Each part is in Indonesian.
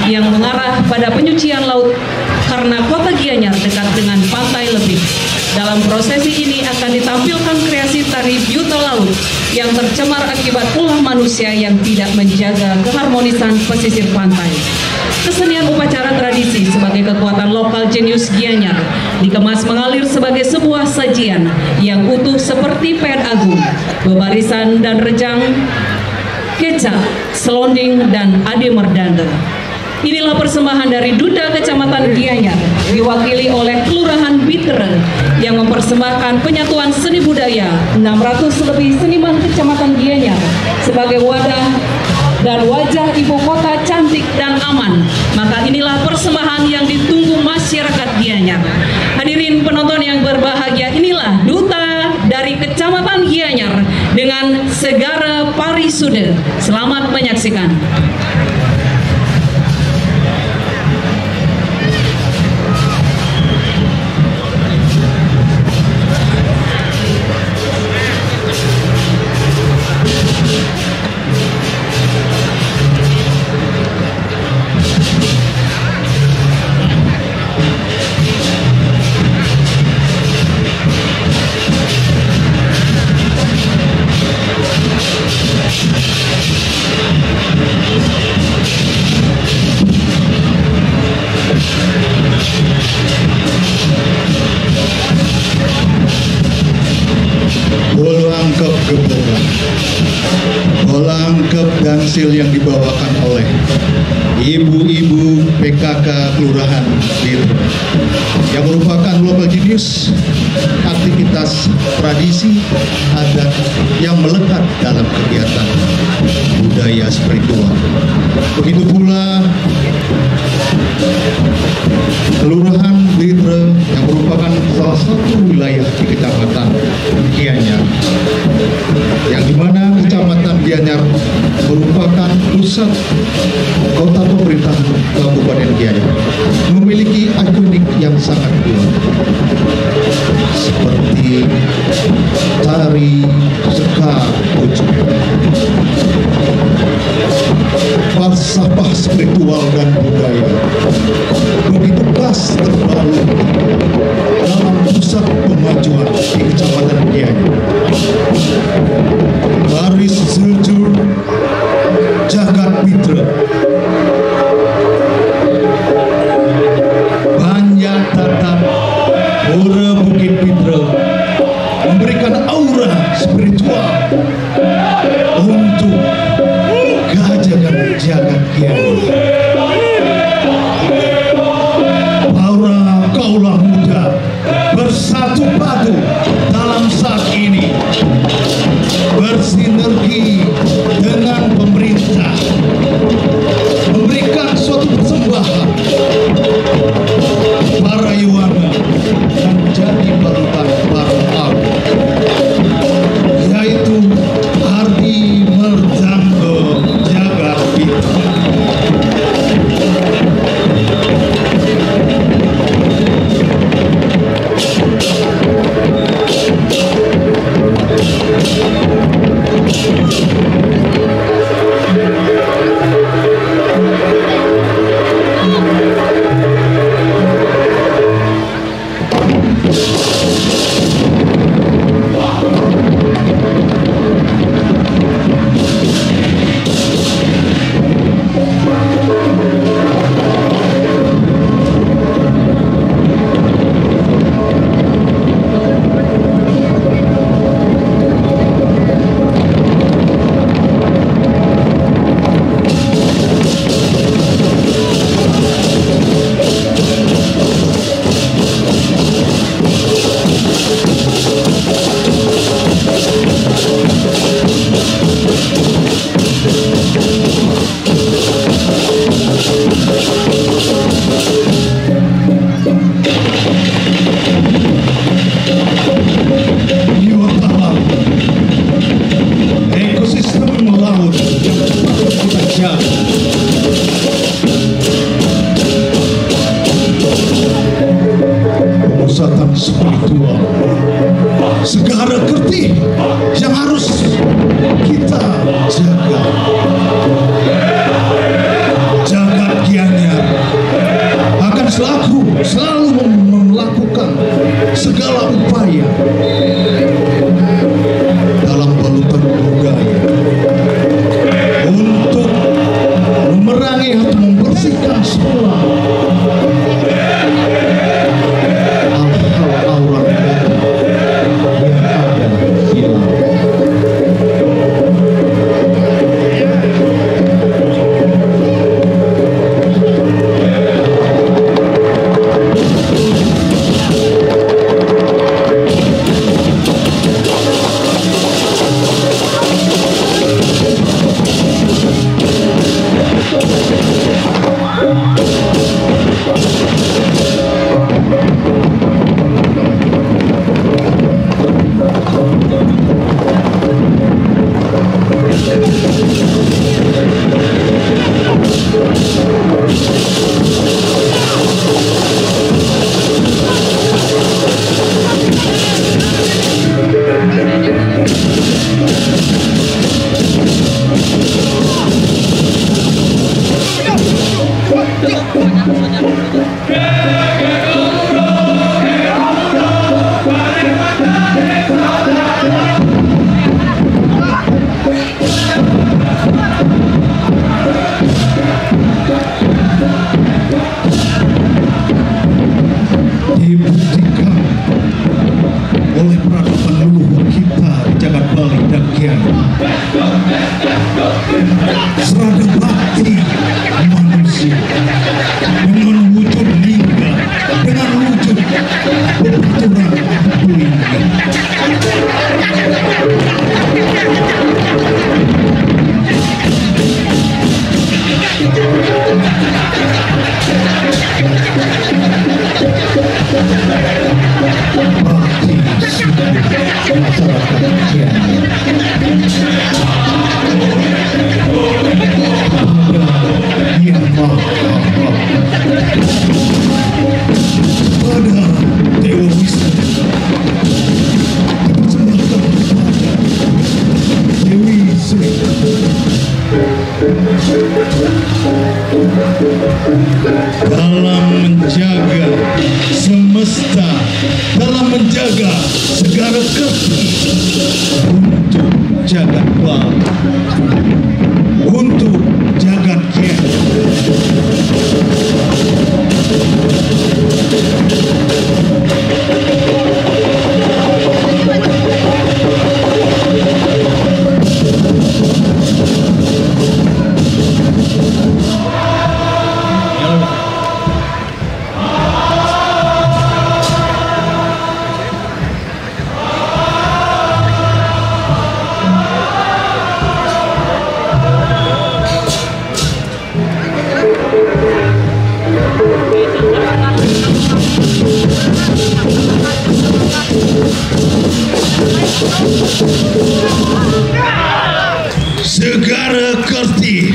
yang mengarah pada penyucian laut karena kota Gianyar dekat dengan pantai lebih. Dalam prosesi ini akan ditampilkan kreasi tari biuta laut yang tercemar akibat ulah manusia yang tidak menjaga keharmonisan pesisir pantai. Kesenian upacara tradisi sebagai kekuatan lokal jenius Gianyar dikemas mengalir sebagai sebuah sajian yang utuh seperti pen agung, bebarisan dan rejang, kecak, selonding, dan ade merdanda. Inilah persembahan dari Duda Kecamatan Gianyar diwakili oleh Kelurahan Bitere yang mempersembahkan penyatuan seni budaya 600 lebih seniman Kecamatan Gianyar sebagai wadah dan wajah ibu kota cantik dan aman. Maka inilah persembahan yang ditunggu masyarakat Gianyar. Hadirin penonton yang berbahagia, inilah Duta dari Kecamatan Gianyar dengan Segara Parisude. Selamat menyaksikan. Bolangkep dansil yang dibawakan oleh ibu-ibu PKK Kelurahan Bitere yang merupakan global genius, aktivitas tradisi adat yang melekat dalam kegiatan budaya spiritual. Begitu pula Kelurahan Bitere yang merupakan salah satu wilayah di Kecamatan Gianyar, yang dimana Kecamatan Gianyar merupakan pusat kota pemerintahan Kabupaten Gianyar, memiliki ikonik yang sangat kuat seperti tari sekar pucuk, falsafah spiritual dan budaya begitu khas terbalut dalam pusat pemajuan di Kecamatan Gianyar. Baris Seljur Jagat Bitere, Banyak Tatap Pura Bukit Bitere memberikan aura spiritual untuk Gajagan Jagat Gianyar. Para kaulah muda bersatu padu dalam saat ini, bersinergi dengan pemerintah, memberikan suatu persembahan para yuwana dan jadi parutan para abu, yaitu Ardi Merdanggo Jagat Bitere. spiritual, segala kerti yang harus kita jaga. Jagat Gianyar akan selalu melakukan segala upaya dalam balutan budaya untuk memerangi atau membersihkan semua hal-hal aurat yang ada di laut. Dibuktikan oleh peradaban leluhur kita Jagat Bali dan Gianyar, serada bakti manusia dengan wujud lingga, dengan wujud bebaturan lingga. Bakti masyarakat Gianyar yang maha pada Dewa Wisnu dipersembahkan kepada Dewi Sri dalam menjaga semesta, dalam menjaga segala kerti untuk Jagat Bali, untuk Jagat Gianyar. Segara Kerti,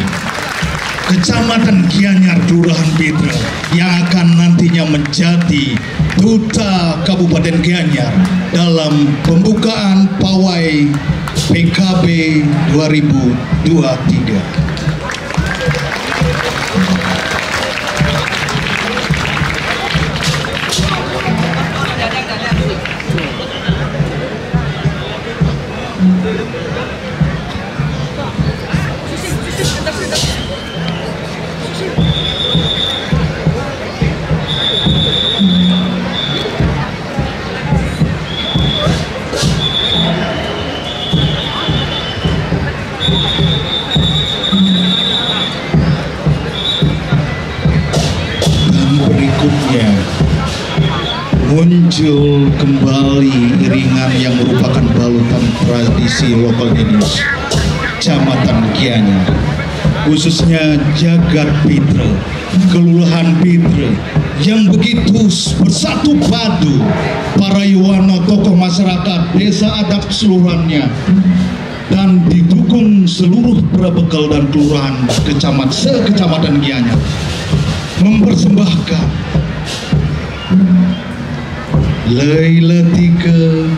Kecamatan Gianyar, Kelurahan Pitra, yang akan nantinya menjadi duta Kabupaten Gianyar dalam pembukaan pawai PKB 2023. Muncul kembali iringan yang merupakan balutan tradisi lokal Indonesia, Kecamatan Gianyar, khususnya Jagat Pitra, Kelurahan Pitra, yang begitu bersatu padu para yuwana tokoh masyarakat, desa adat keseluruhannya, dan didukung seluruh prabekal dan kelurahan Kecamatan Gianyar mempersembahkan Lailatika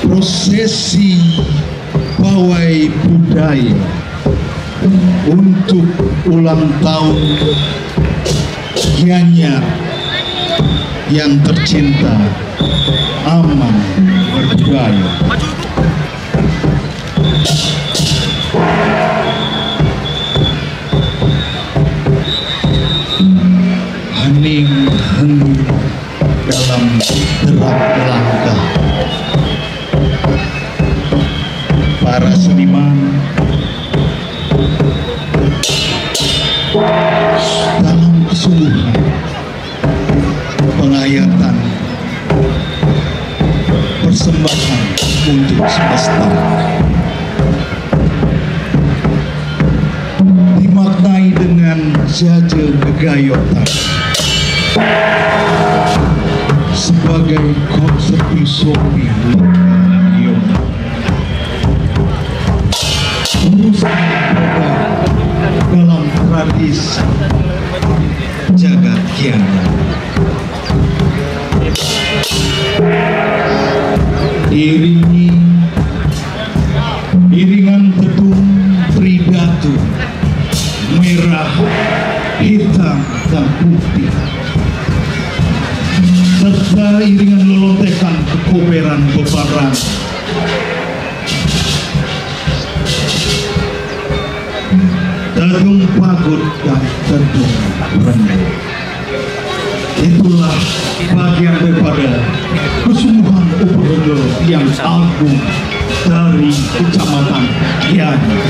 prosesi pawai budaya untuk ulang tahun Gianyar yang tercinta, aman, berbudaya. Hening-hening dalam derap langkah para seniman dalam kesungguhan penghayatan persembahan untuk semesta dimaknai dengan jaja kegayotan sebagai konsep filosofi dalam tradisi jagat gianyar. Diiringi iringan tetung tridatu merah, hitam, dan putih, serta iringan lelontekan kekoberan bebaran tetung pagut dan tetung rendang. Itulah bagian daripada kesungguhan upacara yang agung dari Kecamatan Gianyar.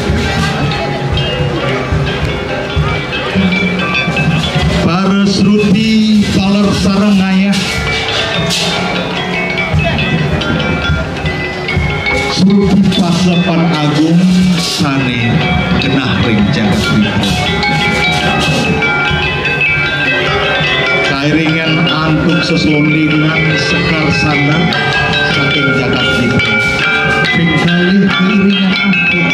Para seruti kaler sarangaya seruti pasepan agung sane genah ring jagat witra. Kairingan antuk seselondingan sekar sana saking jagat witra. Pingkali kairingan antuk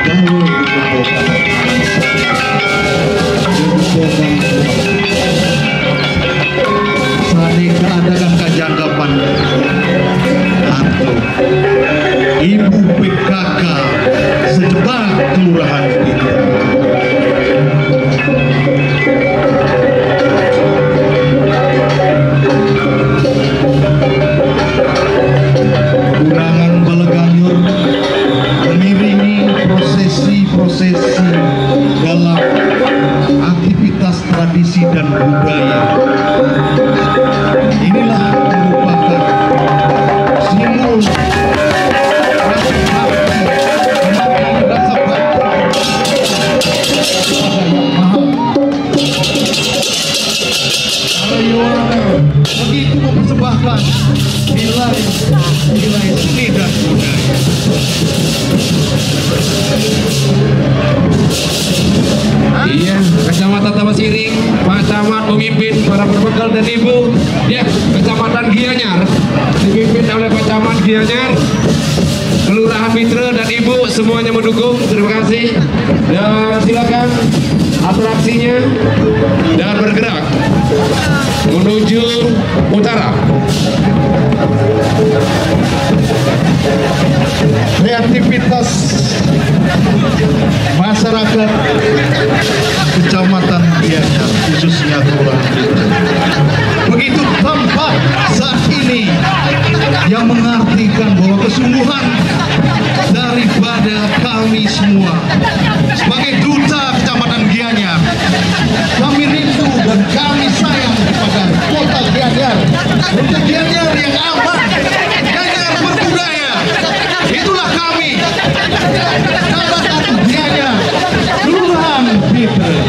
gawe dibobokan sane keadakan kajanggapan antuk Ibu PKK sejebak kelurahan itu. Kurangan Balaganyur mengiringi prosesi-prosesi dalam aktivitas tradisi dan budaya. Inilah merupakan simbol begitu mempersembahkan nilai seni dan budaya. Iya, Kecamatan Tamasiring, Pak Camat memimpin para perbekal dan ibu. Ya, Kecamatan Gianyar dipimpin oleh Pak Camat Gianyar, Kelurahan Mitra dan ibu semuanya mendukung. Terima kasih. Dan silakan atraksinya dan bergerak menuju utara. Kreativitas masyarakat Kecamatan Gianyar khususnya Kelurahan Mitra begitu tampak saat ini, yang mengartikan bahwa kesungguhan daripada kami semua sebagai duta Kecamatan Gianyar, kami rindu dan kami sayang kepada kota Gianyar, untuk Gianyar yang aman, Gianyar berbudaya. Itulah kami, Kecamatan Gianyar, Kelurahan Mitra.